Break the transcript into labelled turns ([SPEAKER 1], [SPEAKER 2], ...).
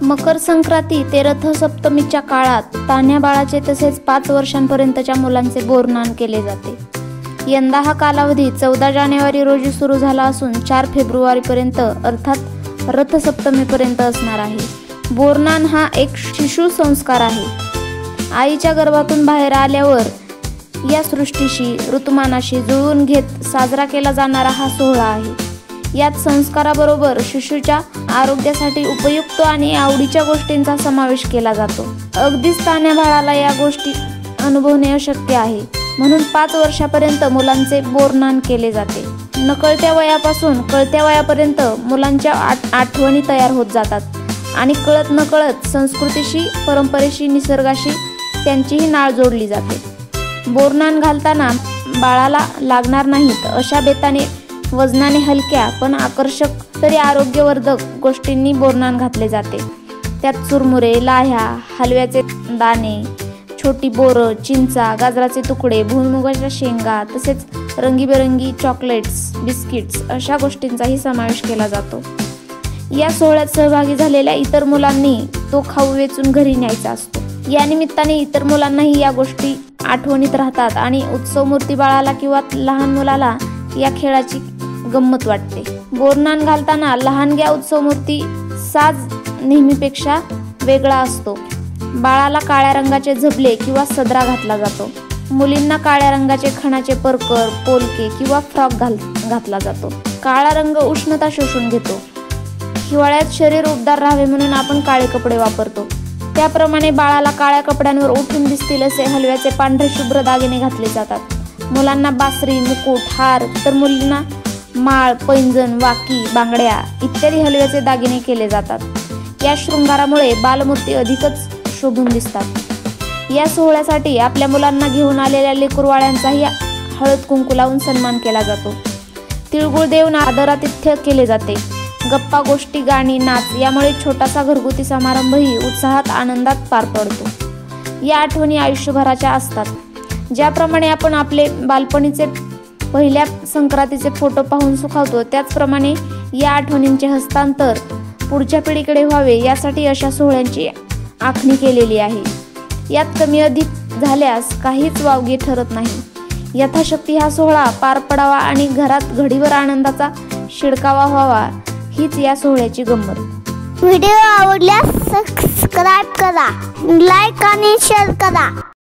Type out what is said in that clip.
[SPEAKER 1] मकर संक्रांती ते रथसप्तमीच्या काळात तान्ह्या बाळाचे तसेच 5 वर्षांपर्यंतच्या मुलांचे बोरनान केले जाते। यंदा हा कालावधी 14 जानेवारी रोजी सुरू झाला असून 4 फेब्रुवारीपर्यंत अर्थात रथसप्तमीपर्यंत असणार आहे। बोरनान हा एक शिशु संस्कार आहे। आईच्या गर्भातून बाहेर आल्यावर या सृष्टीशी ऋतुमानाशी जुळवून घेत साजरा केला जाणारा हा सोहळा आहे। यात संस्काराबरोबर शिशुच्या आरोग्यासाठी उपयुक्त आणि आवडीच्या गोष्टींचा समावेश केला जातो। अगदीच तान्ह्या बाळाला या गोष्टी अनुभवणे अशक्य आहे, म्हणून 5 वर्षापर्यंत मुलांचे बोरनान केले जाते। नकळत्या वयापासून कळत्या वयापर्यंत मुलांच्या आठवणी तयार होत जातात आणि कळत नकळत संस्कृतीशी, परंपरेशी, निसर्गाशी त्यांचीही नाळ जोडली जाते। बोरनान घालताना बाळाला लागणार नाहीत अशा बेताने वजनाने हलक्या पण आकर्षक तरी आरोग्यवर्धक गोष्टींनी बोरनान घातले जाते। त्यात चुरमुरे, लाह्या, हलव्याचे दाणे, छोटी बोरं, चिंचा, गाजराचे तुकडे, भुईमुगाच्या शेंगा तसेच रंगीबेरंगी चॉकलेट्स, बिस्किट्स अशा गोष्टींचाही समावेश केला जातो। या सोहळ्यात सहभागी झालेल्या इतर मुलांनी तो खाऊ वेचून घरी न्यायचा असतो। या निमित्ताने इतर मुलांनाही या गोष्टी आठवणीत राहतात आणि उत्सव मूर्ती बाळाला किंवा लहान मुलाला या खेळाची गंमत वाटते। बोरनान घालताना लहानग्या उत्सव मूर्ती साज नेहमीपेक्षा वेगळा असतो। बाळाला काळ्या रंगाचे झबले किंवा सदरा घातला जातो। मुलींना काळ्या रंगाचे खणाचे परकर, पोलके किंवा फ्रॉक घातला जातो। काळा रंग उष्णता शोषून घेतो। हिवाळ्यात शरीर उबदार राहावे म्हणून आपण काळे कपडे वापरतो। त्याप्रमाणे बाळाला काळ्या कपड्यांवर उठून दिसतील असे हलव्याचे पांढरे शुभ्र दागिने घातले जातात। मुलांना बासरी, मुकुट, हार तर मुलींना माळ, पैंजण, वाकी, बांगड्या इत्यादी हलव्याचे दागिने केले जातात। या शृंगारामुळे बालमूर्ती अधिकच शोभून दिसतात। या सोहळ्यासाठी आपल्या मुलांना घेऊन आलेल्या लेकरवाळ्यांचाही हळद कुंकू लावून सन्मान केला जातो। तिळगुळ देऊन आदरातिथ्य केले जाते। गप्पा गोष्टी, गाणी, नाच यामुळे छोटासा घरगुती समारंभही उत्साहात, आनंदात पार पडतो। या आठवणी आयुष्यभराच्या असतात। ज्याप्रमाणे आपण आपले बालपणीचे पहिल्या संक्रांतीचे फोटो पाहून सुखावतो, त्याचप्रमाणे या आठवणींचे हस्तांतर पुढच्या पिढीकडे व्हावे यासाठी अशा सोहळ्यांची आखणी केलेली आहे। यात कमी अधिक झाल्यास काहीच वावगे ठरत नाही। यथाशक्ती हा सोहळा पार पडावा आणि घरात घडीवर आनंदाचा शिडकावा व्हावा हीच या सोहळ्याची गंमत।
[SPEAKER 2] व्हिडिओ आवडल्यास सबस्क्राइब करा, लाईक आणि शेअर करा।